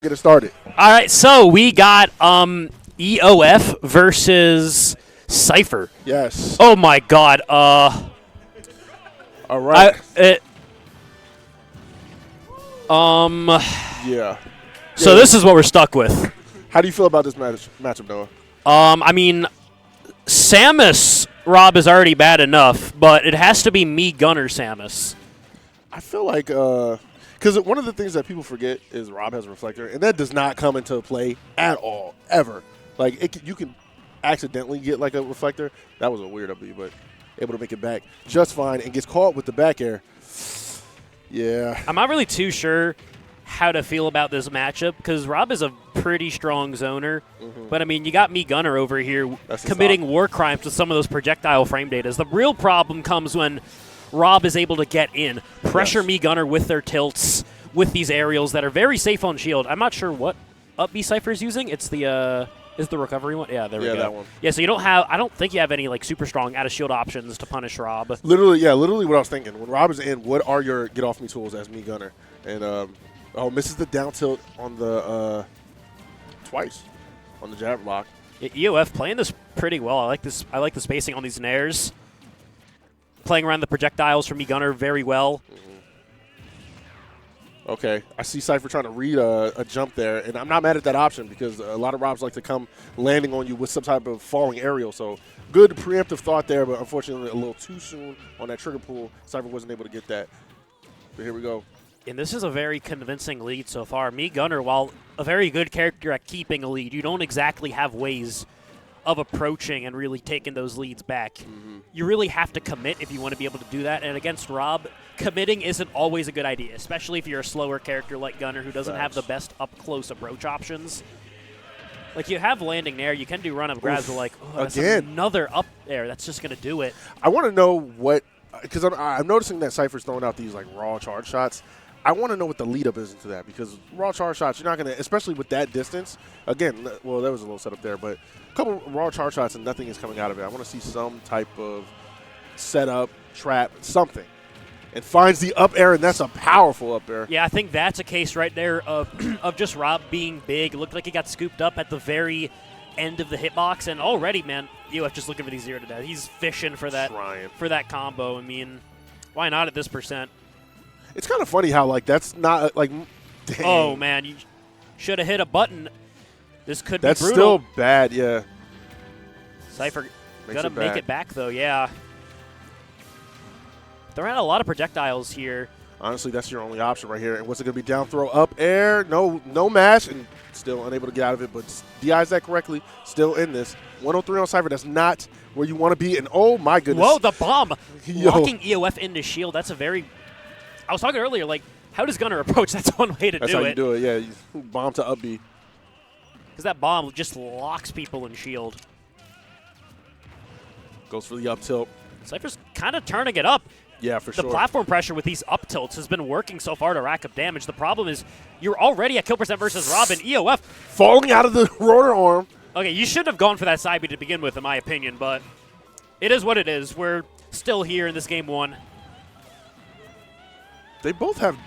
Get it started. All right, so we got EOF versus Sypher. Yes. Oh my God. All right. Yeah. So this is what we're stuck with. How do you feel about this matchup, Noah? I mean, Samus Rob is already bad enough, but it has to be me Gunner Samus. I feel like because one of the things that people forget is Rob has a reflector, and that does not come into play at all, ever. Like you can accidentally get like a reflector. That was a weird upbeat, but able to make it back just fine and gets caught with the back air. Yeah. I'm not really too sure how to feel about this matchup because Rob is a pretty strong zoner. But, I mean, you got me Gunner over here committing war crimes with some of those projectile frame datas. The real problem comes when Rob is able to get in, pressure me Gunner with their tilts, with these aerials that are very safe on shield. I'm not sure what up B Sypher is using. It's the is the recovery one? Yeah, there we go. Yeah, that one. Yeah, so you don't have – I don't think you have any, like, super strong out-of-shield options to punish Rob. Literally what I was thinking. When Rob is in, what are your get-off-me tools as me Gunner? And, misses the down tilt on the twice on the jab block. EOF playing this pretty well. I like this. I like the spacing on these nairs. Playing around the projectiles from me Gunner very well. Okay, I see Sypher trying to read a jump there, and I'm not mad at that option because a lot of Robs like to come landing on you with some type of falling aerial. So good preemptive thought there, but unfortunately a little too soon on that trigger pull. Sypher wasn't able to get that. But here we go. And this is a very convincing lead so far. Me Gunner, while a very good character at keeping a lead, you don't exactly have ways of approaching and really taking those leads back. You really have to commit if you want to be able to do that. And against Rob, committing isn't always a good idea, especially if you're a slower character like Gunner who doesn't have the best up-close approach options. Like, you have landing there. You can do run-up grabs, but like, oh, that's another up there. That's just going to do it. I want to know what – because I'm noticing that Sypher's throwing out these, like, raw charge shots. I want to know what the lead-up is into that because raw charge shots, you're not going to – especially with that distance. Again, well, there was a little setup there, but a couple raw charge shots and nothing is coming out of it. I want to see some type of setup, trap, something. And finds the up air, and that's a powerful up air. Yeah, I think that's a case right there of just Rob being big. It looked like he got scooped up at the very end of the hitbox, and already, man, EOF just looking for these 0 to death. He's fishing for that combo. I mean, why not at this percent? It's kind of funny how, like, that's not, like, dang. Oh, man, you should have hit a button. This could be brutal. That's still bad, yeah. Sypher gonna make it back, though, yeah. They're at a lot of projectiles here. Honestly, that's your only option right here. And what's it going to be? Down throw, up air, no mash, and still unable to get out of it. But DIs that correctly, still in this. 103 on Sypher, that's not where you want to be. And oh, my goodness. Whoa, the bomb. Locking EOF into shield, that's a very – I was talking earlier, like, how does Gunner approach? That's one way to do it. That's how you do it, yeah. You bomb to up B. Because that bomb just locks people in shield. Goes for the up tilt. Sypher's kind of turning it up. Yeah, for sure. The platform pressure with these up tilts has been working so far to rack up damage. The problem is you're already at kill percent versus Rob and EOF. Falling out of the rotor arm. Okay, you shouldn't have gone for that side B to begin with, in my opinion, but it is what it is. We're still here in this game one. They both have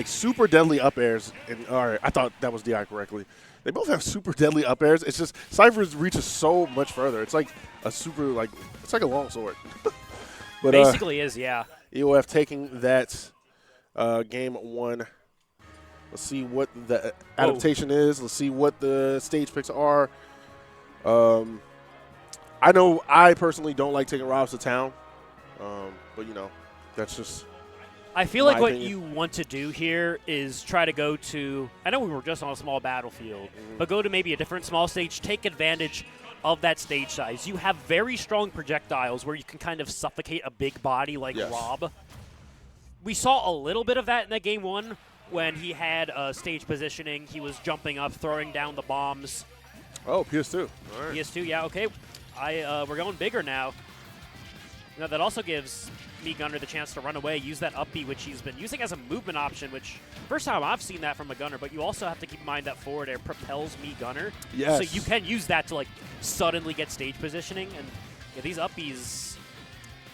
super deadly up airs. And, all right, I thought that was DI correctly. They both have super deadly up airs. It's just Sypher's reaches so much further. It's like a it's like a long sword. But, basically is, yeah. EOF taking that game one. Let's see what the adaptation is. Let's see what the stage picks are. I know I personally don't like taking Robs to town. But, you know, that's just I feel like what you want to do here is try to go to – I know we were just on a small battlefield, but go to maybe a different small stage, take advantage of that stage size. You have very strong projectiles where you can kind of suffocate a big body like Rob. We saw a little bit of that in that game one when he had stage positioning. He was jumping up, throwing down the bombs. Oh, PS2. All right. PS2, yeah, okay. We're going bigger now. You know, that also gives me Gunner the chance to run away, use that up B, which he's been using as a movement option, which first time I've seen that from a Gunner, but you also have to keep in mind that forward air propels me Gunner. Yes. So you can use that to, like, suddenly get stage positioning. And yeah, these up Bs,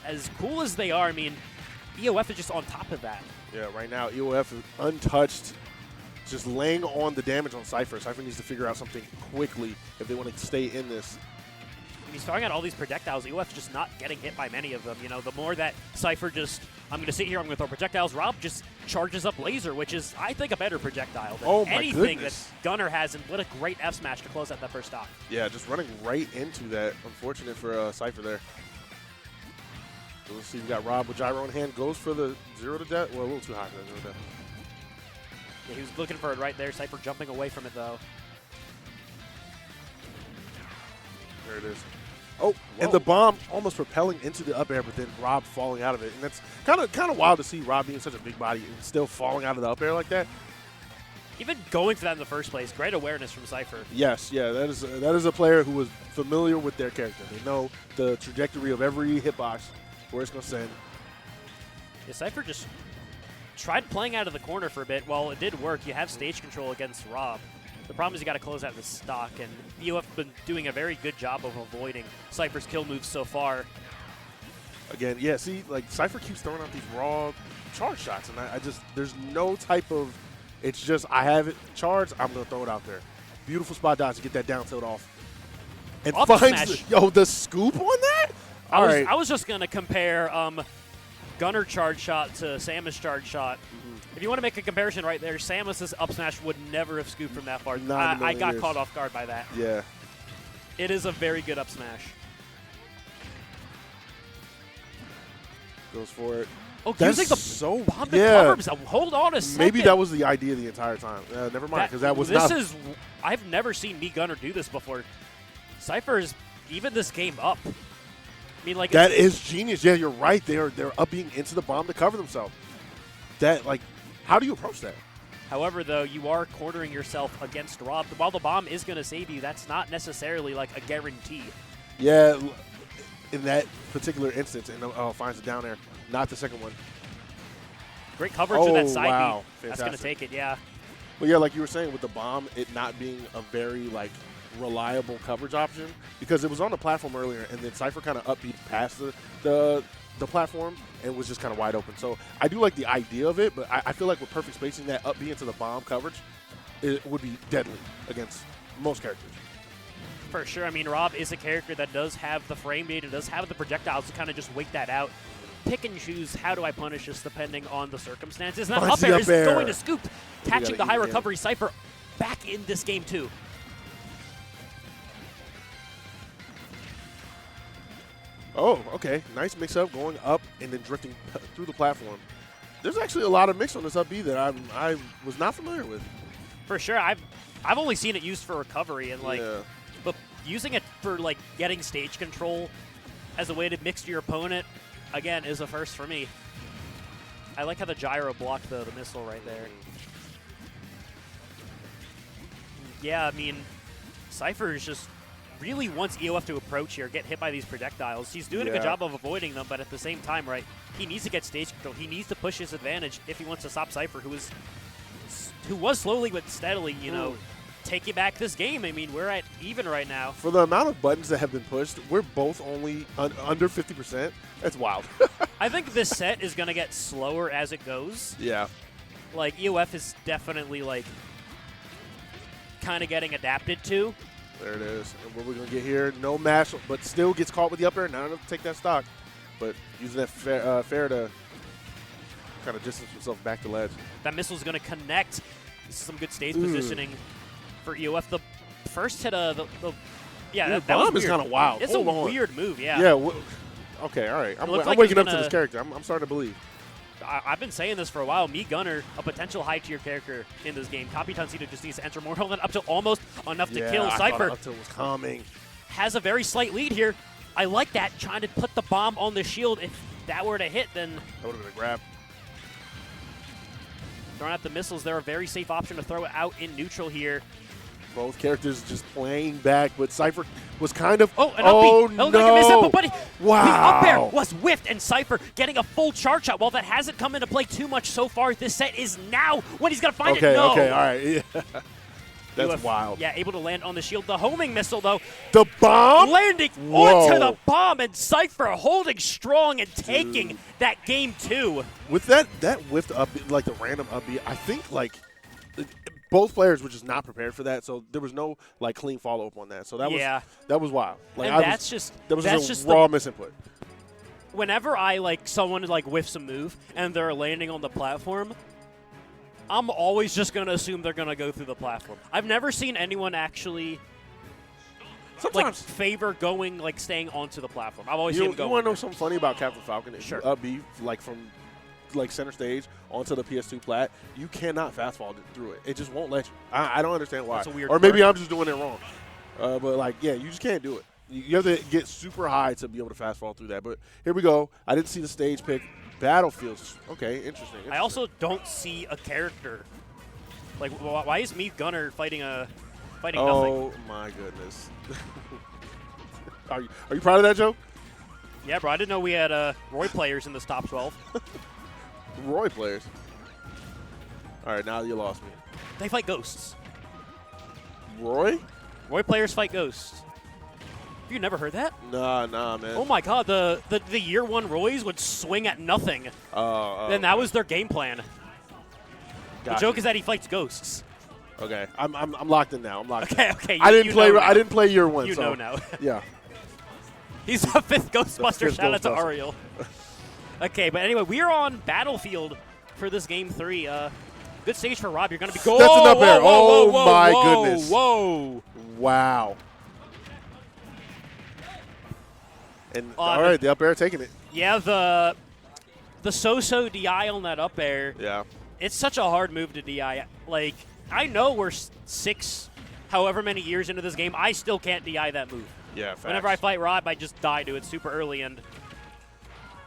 as cool as they are, I mean, EOF is just on top of that. Yeah, right now, EOF is untouched. just laying on the damage on Sypher. Sypher needs to figure out something quickly if they want to stay in this. He's throwing out all these projectiles. EOF's just not getting hit by many of them. You know, the more that Sypher just, I'm going to sit here, I'm going to throw projectiles, R.O.B just charges up Laser, which is, I think, a better projectile than anything that Gunner has. And what a great F smash to close out that first stock. Yeah, just running right into that. Unfortunate for Sypher there. So let's see, we got R.O.B with gyro in hand, goes for the 0 to death. Well, a little too high for that 0 to death. Yeah, he was looking for it right there. Sypher jumping away from it, though. There it is. Oh, whoa. And the bomb almost propelling into the up air, but then R.O.B falling out of it. And that's kind of wild to see R.O.B being such a big body and still falling out of the up air like that. Even going for that in the first place, great awareness from Sypher. Yes, yeah, that is a player who was familiar with their character. They know the trajectory of every hitbox, where it's going to send. Yeah, Sypher just tried playing out of the corner for a bit. While it did work, you have stage control against R.O.B. The problem is you got to close out the stock, and EOF have been doing a very good job of avoiding Sypher's kill moves so far. Again, yeah, see, like, Sypher keeps throwing out these raw charge shots, and I just, there's no type of, it's just, I have it charged, I'm going to throw it out there. Beautiful spot dodge to get that down tilt off. And Up finds, the scoop on that? I was just going to compare Gunner charge shot to Samus charge shot. If you want to make a comparison right there, Samus's up smash would never have scooped from that far. I got caught off guard by that. Yeah. It is a very good up smash. Goes for it. Oh, using the bomb to cover himself. Hold on a second. Maybe that was the idea the entire time. Never mind, because that was not. I've never seen me Gunner do this before. Sypher is even this game up. I mean, like, that is genius. Yeah, you're right. They're up being into the bomb to cover themselves. That, like, how do you approach that? However, though, you are cornering yourself against R.O.B. While the bomb is going to save you, that's not necessarily like a guarantee. Yeah, in that particular instance, and finds it down there. Not the second one. Great coverage of that side beat. Fantastic. That's going to take it, yeah. Well, yeah, like you were saying, with the bomb, it not being a very, like, reliable coverage option, because it was on the platform earlier, and then Sypher kind of upbeat past the platform and was just kind of wide open. So I do like the idea of it, but I feel like with perfect spacing, that up B into the bomb coverage, it would be deadly against most characters. For sure. I mean, R.O.B is a character that does have the frame rate and does have the projectiles to kind of just wait that out. Pick and choose how do I punish this depending on the circumstances. And that up air is going to scoop, catching the high recovery Sypher back in this game too. Oh, okay. Nice mix-up, going up and then drifting through the platform. There's actually a lot of mix on this up B that I was not familiar with. For sure. I've only seen it used for recovery, and like, but using it for like getting stage control as a way to mix your opponent, again, is a first for me. I like how the gyro blocked the missile right there. Yeah, I mean, Sypher is just really wants EOF to approach here, get hit by these projectiles. He's doing a good job of avoiding them, but at the same time, right, he needs to get stage control. He needs to push his advantage if he wants to stop Sypher, who was slowly but steadily, you know, taking back this game. I mean, we're at even right now. For the amount of buttons that have been pushed, we're both only under 50%. That's wild. I think this set is going to get slower as it goes. Yeah. Like, EOF is definitely, like, kind of getting adapted to. There it is. And what we're going to get here, no mash, but still gets caught with the up air. Not enough to take that stock, but using that fair to kind of distance himself back to ledge. That missile is going to connect. This is some good stage positioning for EOF. The first hit of the that bomb is kind of wild. It's a weird move, yeah. Yeah. Okay, all right. I'm waking up to this character. I'm starting to believe. I've been saying this for a while. Me Gunner, a potential high-tier character in this game. Capitan Cito just needs to enter more than up to almost enough to kill Sypher. Up till it was coming. Has a very slight lead here. I like that, trying to put the bomb on the shield. If that were to hit, then that would have been a grab. Throwing out the missiles, they're a very safe option to throw it out in neutral here. Both characters just playing back, but Sypher was kind of. Oh, an up B. No! Like a miss-up, but wow! The up air was whiffed, and Sypher getting a full charge shot. While that hasn't come into play too much so far, this set is now when he's gonna find it. No. Okay, all right. Yeah. That's wild. Yeah, able to land on the shield. The homing missile, though. The bomb? Landing onto the bomb, and Sypher holding strong and taking that game 2. With that whiffed up, like the random up B, I think, like, both players were just not prepared for that, so there was no like clean follow up on that. So that was wild. Like and that's just raw misinput. Whenever I like someone like whiffs a move and they're landing on the platform, I'm always just gonna assume they're gonna go through the platform. I've never seen anyone actually like favor staying onto the platform. I've always seen them going. You want to know something funny about Captain Falcon? If Sure. you up B like from like center stage onto the PS2 plat, you cannot fast fall through it. It just won't let you. I don't understand why. That's a weird or maybe quirk. I'm just doing it wrong. But like, yeah, you just can't do it. You have to get super high to be able to fast fall through that. But here we go. I didn't see the stage pick. Battlefields. Okay, interesting. I also don't see a character. Like, why is me Gunner fighting nothing? Oh my goodness. Are you proud of that joke? Yeah, bro. I didn't know we had Roy players in this top 12. Roy players. All right, now you lost me. They fight ghosts. Roy players fight ghosts. You never heard that? Nah, man. Oh my God, the year 1 Roys would swing at nothing. And that was their game plan. The joke is that he fights ghosts. Okay, I'm locked in now. I'm locked. Okay. I didn't play year 1. You so. know now. Yeah. He's the 5th Ghostbuster. Fifth Shout out to Ghostbuster. Ariel. Okay, but anyway, we are on Battlefield for this game 3. Good stage for Rob. You're going to be. That's an up air. Oh my goodness. Whoa. Wow. And all right, the up air taking it. Yeah, the so-so DI on that up air. Yeah. It's such a hard move to DI. Like, I know we're 6, however many years into this game, I still can't DI that move. Yeah, facts. Whenever I fight Rob, I just die to it super early, and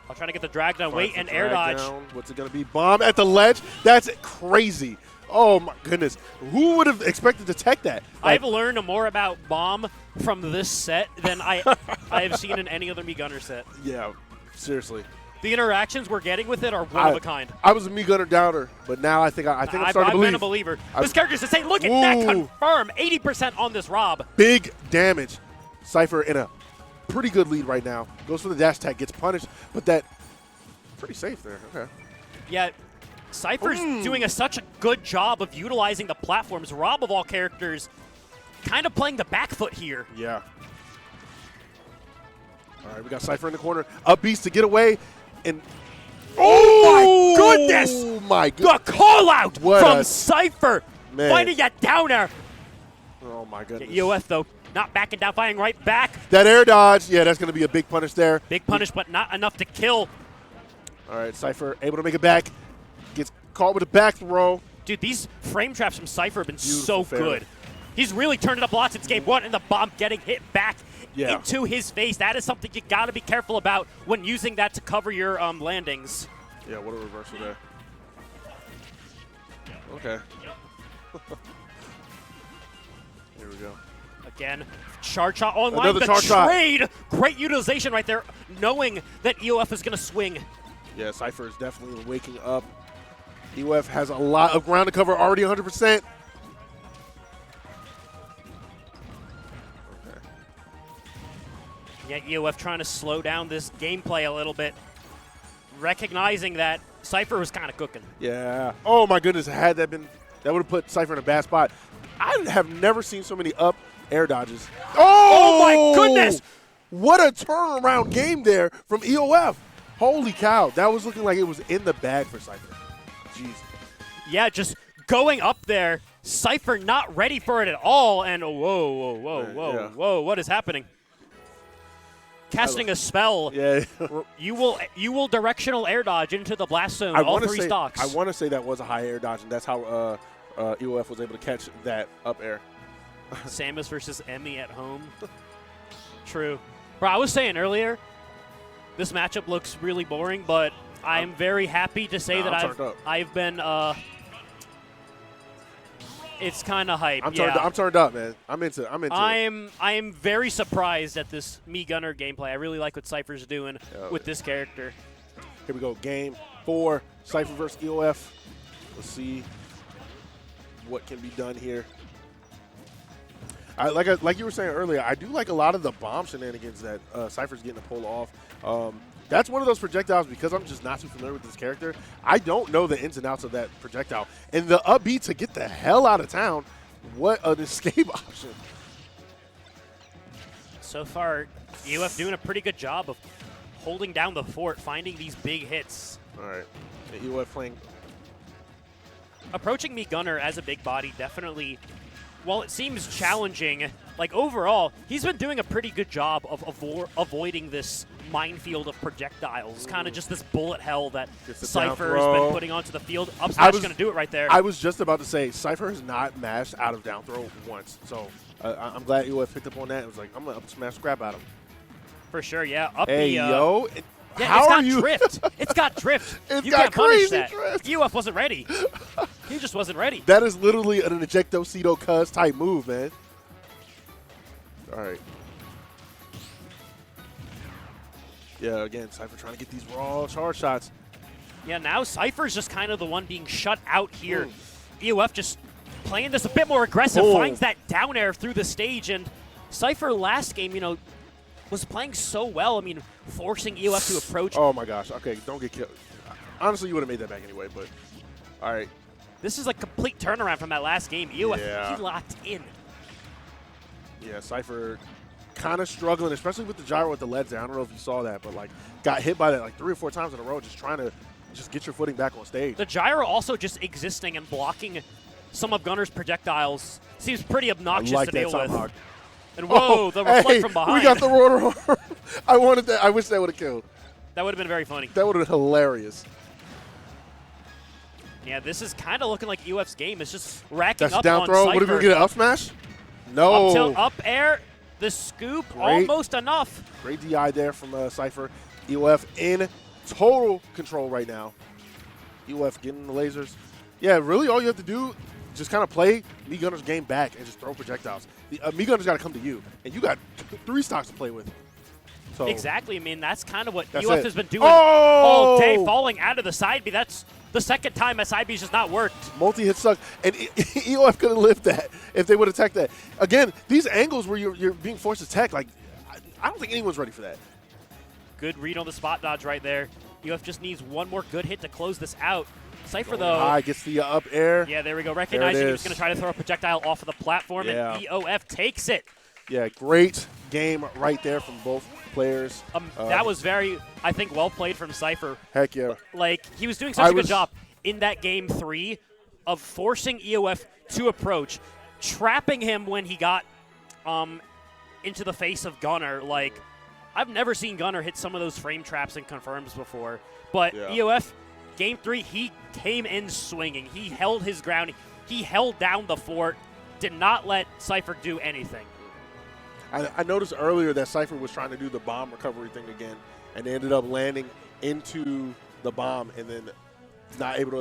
I'll try to get the drag down. Wait, and air dodge. Down. What's it going to be? Bomb at the ledge? That's crazy. Oh, my goodness. Who would have expected to tech that? Like, I've learned more about bomb from this set than I have seen in any other Me Gunner set. Yeah, seriously. The interactions we're getting with it are one of a kind. I was a Me Gunner doubter, but now I think I'm starting to believe. I've been a believer. This character's insane. Look at that confirm. 80% on this Rob. Big damage. Sypher in a pretty good lead right now. Goes for the dash tag, gets punished, but that pretty safe there. Okay. Yeah, Sypher's doing such a good job of utilizing the platforms. Rob, of all characters, kind of playing the back foot here. Yeah. All right, we got Sypher in the corner. Up beast to get away. And oh my goodness! Oh my goodness! The call out from Sypher, man. Finding that down air. Oh my goodness! EOF though, not backing down, fighting right back. That air dodge, yeah, that's going to be a big punish there. Big punish, but not enough to kill. All right, Sypher able to make it back. Gets caught with a back throw. Dude, these frame traps from Sypher have been Beautiful so good. He's really turned it up a lot since game 1, and the bomb getting hit back into his face. That is something you got to be careful about when using that to cover your landings. Yeah, what a reversal there. Okay. Here we go. Again, charge shot online. Another charge shot. Trade. Great utilization right there, knowing that EOF is going to swing. Yeah, Sypher is definitely waking up. EOF has a lot of ground to cover, already 100%. Yeah, EOF trying to slow down this gameplay a little bit, recognizing that Sypher was kind of cooking. Yeah. Oh my goodness, had that been, that would have put Sypher in a bad spot. I have never seen so many up air dodges. Oh my goodness! What a turnaround game there from EOF. Holy cow, that was looking like it was in the bag for Sypher. Jeez. Yeah, just going up there, Sypher not ready for it at all, and whoa, what is happening? Casting a spell. Yeah. you will directional air dodge into the blast zone, all 3 stocks. I want to say that was a high air dodge, and that's how EOF was able to catch that up air. Samus versus Emmy at home. True. Bro, I was saying earlier, this matchup looks really boring, but I'm very happy to say that I've been it's kind of hype. I'm turned up, man. I'm into it. I am very surprised at this Me Gunner gameplay. I really like what Sypher's doing with this character. Here we go. Game 4, Sypher versus EOF. Let's see what can be done here. Like you were saying earlier, I do like a lot of the bomb shenanigans that Sypher's getting to pull off. That's one of those projectiles, because I'm just not too familiar with this character. I don't know the ins and outs of that projectile. And the up B to get the hell out of town, what an escape option. So far, UF doing a pretty good job of holding down the fort, finding these big hits. All right. The UF playing. Approaching me Gunner as a big body definitely, while it seems challenging, like overall, he's been doing a pretty good job of avoiding this minefield of projectiles. Kind of just this bullet hell that Sypher has been putting onto the field. Up smash going to do it right there. I was just about to say, Sypher has not mashed out of down throw once. So I'm glad UF picked up on that. It was like, I'm going to up smash grab at him. For sure, yeah. Up hey, the, yo. Yeah, how it's got are you? drift. It's got drift. It's you got can't punish crazy that. drift. UF wasn't ready. He just wasn't ready. That is literally an ejecto-cedo cuz type move, man. All right. Yeah, again, Sypher trying to get these raw charge shots. Yeah, now Sypher's just kind of the one being shut out here. EOF just playing this a bit more aggressive, finds that down air through the stage, and Sypher last game, you know, was playing so well. I mean, forcing EOF to approach. Oh my gosh. Okay, don't get killed. Honestly, you would have made that back anyway, but all right. This is a complete turnaround from that last game. EOF, yeah. He locked in. Yeah, Sypher kind of struggling, especially with the gyro with the lead down. I don't know if you saw that, but like got hit by that like 3 or 4 times in a row, just trying to just get your footing back on stage. The gyro also just existing and blocking some of Gunner's projectiles seems pretty obnoxious to deal with. And whoa, the reflect from behind. We got the rotor arm. I wanted that. I wish that would have killed. That would have been very funny. That would have been hilarious. Yeah, this is kind of looking like UF's game. It's just racking That's up down on throw. Sypher. What if we get an up smash? No. Up tilt, up air, the scoop, almost enough. Great DI there from Sypher. EOF in total control right now. EOF getting the lasers. Yeah, really all you have to do, just kind of play Me Gunner's game back and just throw projectiles. Me Gunner's got to come to you, and you got 3 stocks to play with. So exactly. I mean, that's kind of what that's UF it. has been doing all day, falling out of the side B. That's the second time a side B's just not worked. Multi-hit suck, and EOF could have lived that if they would have teched that. Again, these angles where you're being forced to tech, like, I don't think anyone's ready for that. Good read on the spot dodge right there. UF just needs one more good hit to close this out. Sypher, though. High, gets the up air. Yeah, there we go. Recognizing he was going to try to throw a projectile off of the platform, and EOF takes it. Yeah, great game right there from both players. That was very, I think, well played from Sypher. Heck yeah. Like, he was doing such a good job in that game 3 of forcing EOF to approach, trapping him when he got into the face of Gunner. Like, I've never seen Gunner hit some of those frame traps and confirms before. But EOF, game 3, he came in swinging. He held his ground. He held down the fort, did not let Sypher do anything. I noticed earlier that Sypher was trying to do the bomb recovery thing again, and they ended up landing into the bomb and then not able to